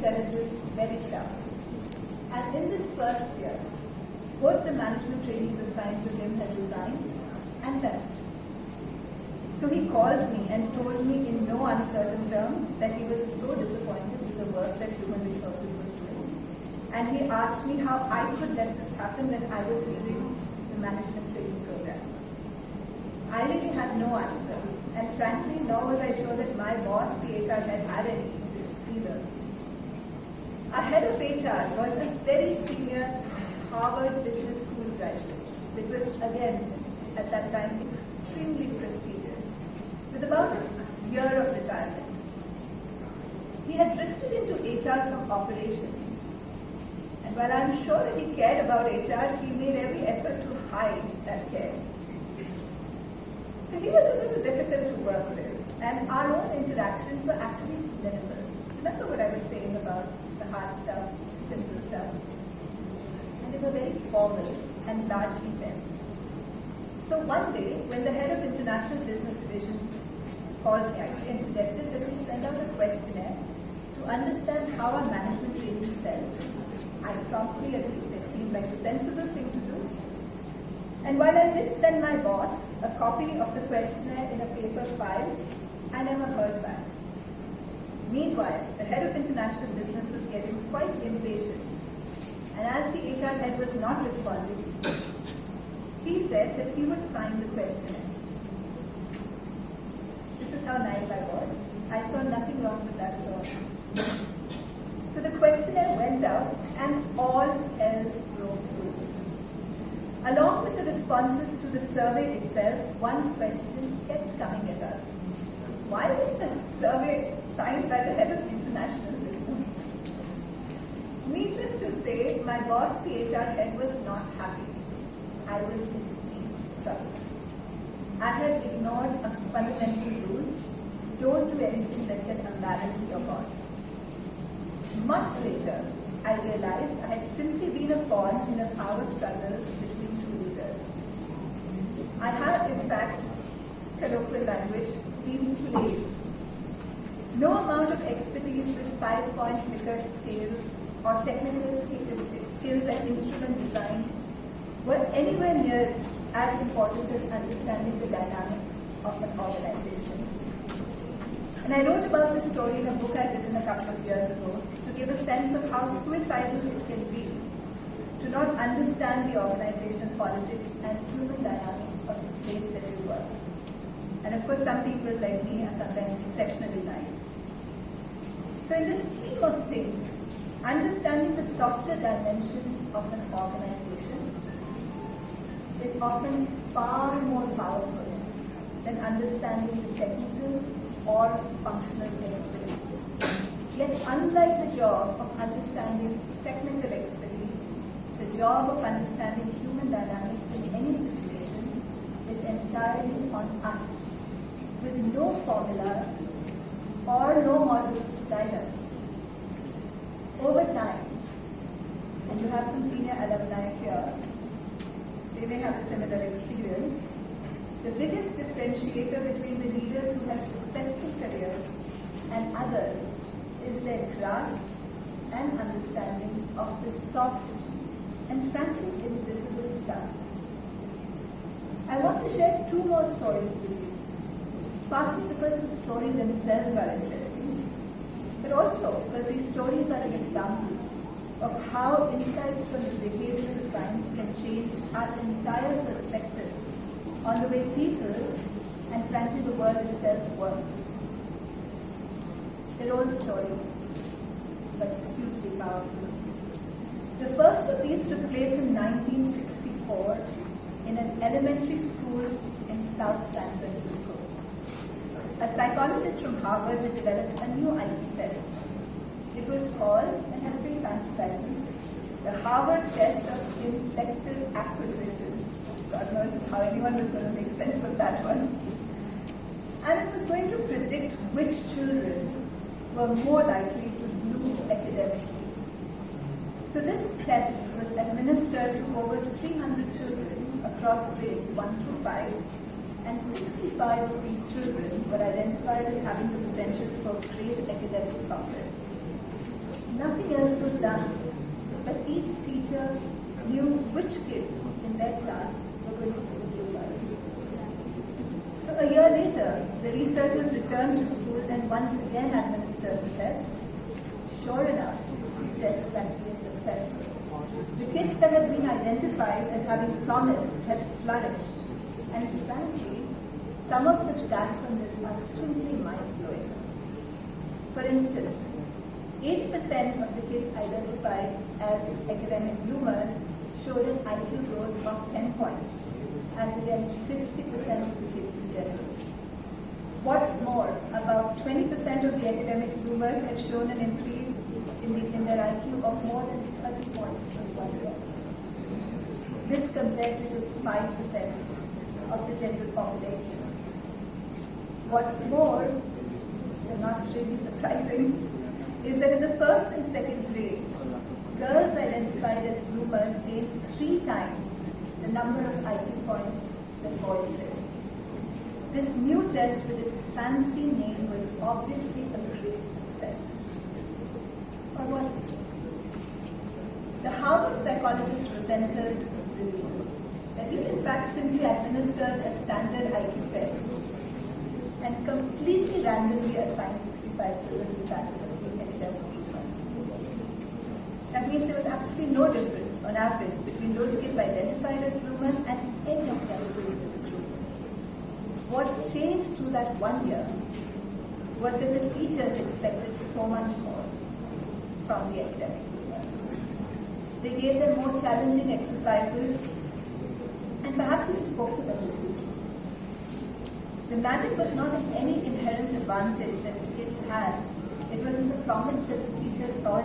intelligent, very sharp. And in this first year, both the management trainees assigned to him had resigned and left. So he called me and told me in no uncertain terms that he was so disappointed with the work that human resources was doing. And he asked me how I could let this happen when I was leading the management training program. I really had no answer. And frankly, nor was I sure that my boss, the HR head, had any either. Our head of HR was a very senior Harvard Business School graduate. It was, again, at that time, extremely prestigious, with about a year of retirement. He had drifted into HR from operations. And while I'm sure that he cared about HR, he made every effort to hide that care. So he was a little difficult to work with, and our own interactions were actually minimal. Remember what I was saying about the hard stuff, simple stuff? And they were very formal and largely tense. So one day, when the head of International Business Divisions called me actually and suggested that we send out a questionnaire to understand how our management trainees felt, I promptly agreed. It seemed like a sensible thing to do. And while I did send my boss a copy of the questionnaire in a paper file, I never heard back. Meanwhile, the head of international business was getting quite impatient. And as the HR head was not responding, he said that he would sign the questionnaire. This is how naive I was. I saw nothing wrong with that at all. So the questionnaire went out and all hell broke loose. Along with the responses to the survey itself, one question kept coming at us. Why was the survey signed by the head of international business? Needless to say, my boss, the HR head, was not happy. I was in deep trouble. I had ignored a fundamental rule: don't do anything that can embarrass your boss. Much later, I realized I had simply been a pawn in a power struggle between two leaders. I had, in fact, colloquial language, been played. No amount of expertise with 5-point Likert scales or technical skills and instrument design were anywhere near as important as understanding the dynamics of an organization. And I wrote about this story in a book I'd written a couple of years ago to give a sense of how suicidal it can be to not understand the organizational politics and human dynamics of the place that you work. And of course, some people like me are sometimes exceptionally naive. So in the scheme of things, understanding the softer dimensions of an organization is often far more powerful than understanding the technical or functional expertise. Yet unlike the job of understanding technical expertise, the job of understanding human dynamics in any situation is entirely on us, with no formulas or no models to guide us. Over time, and you have some senior alumni here, they may have a similar experience, the biggest differentiator between the leaders who have successful careers and others is their grasp and understanding of the soft and frankly invisible stuff. I want to share two more stories with you, partly because the stories themselves are interesting, but also because these stories are an example of how insights from the behavioral science can change our entire perspective on the way people and frankly the world itself works. They're old stories, but hugely powerful. The first of these took place in 1964 in an elementary school in South San Francisco. A psychologist from Harvard had developed a new IQ test. It was called, and had a very fancy title, the Harvard Test of Intellectual Acquisition. God knows how anyone was going to make sense of that one. And it was going to predict which children were more likely to do academically. So this test was administered to over 300 children across grades 1 through 5, and 65 of these children were identified as having the potential for great academic progress. nothing else was done, but each teacher knew which kids in their class were going to be the bloomers. So a year later, the researchers returned to school and once again administered the test. Sure enough, the test was actually a success. The kids that had been identified as having promised had flourished. And frankly, some of the stats on this are simply mind-blowing. For instance, 8% of the kids identified as academic bloomers showed an IQ growth of 10 points, as against 50% of the kids in general. What's more, about 20% of the academic bloomers had shown an increase in their IQ of more than 30 points in 1 year. This compared to just 5% of the general population. What's more, and not really surprising, is that in the first and second grades, girls identified as bloomers gained 3 times the number of IQ points that boys did. This new test with its fancy name was obviously a great success. Or was it? The Harvard psychologist resented the need. That he in fact simply administered a standard IQ test and completely randomly assigned 65 children the status of being academic bloomers. That means there was absolutely no difference on average between those kids identified as bloomers and any of them who were in the group. What changed through that 1 year was that the teachers expected so much more from the academic bloomers. They gave them more challenging exercises and perhaps even spoke to them. The magic was not in any inherent advantage that the kids had. It was in the promise that the teachers saw